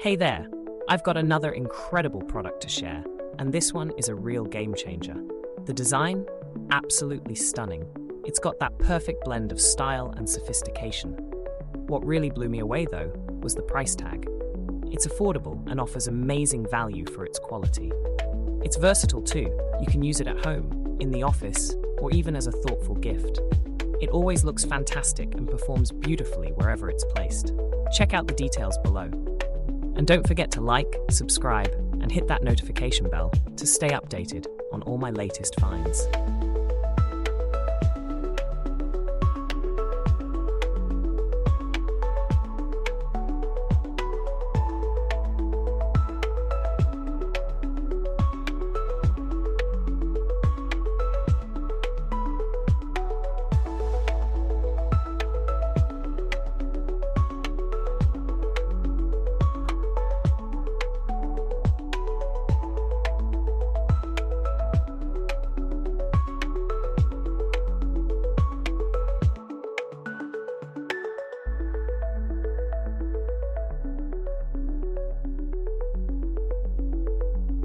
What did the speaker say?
Hey there, I've got another incredible product to share, and this one is a real game changer. The design? Absolutely stunning. It's got that perfect blend of style and sophistication. What really blew me away though was the price tag. It's affordable and offers amazing value for its quality. It's versatile too. You can use it at home, in the office, or even as a thoughtful gift. It always looks fantastic and performs beautifully wherever it's placed. Check out the details below. And don't forget to like, subscribe, and hit that notification bell to stay updated on all my latest finds.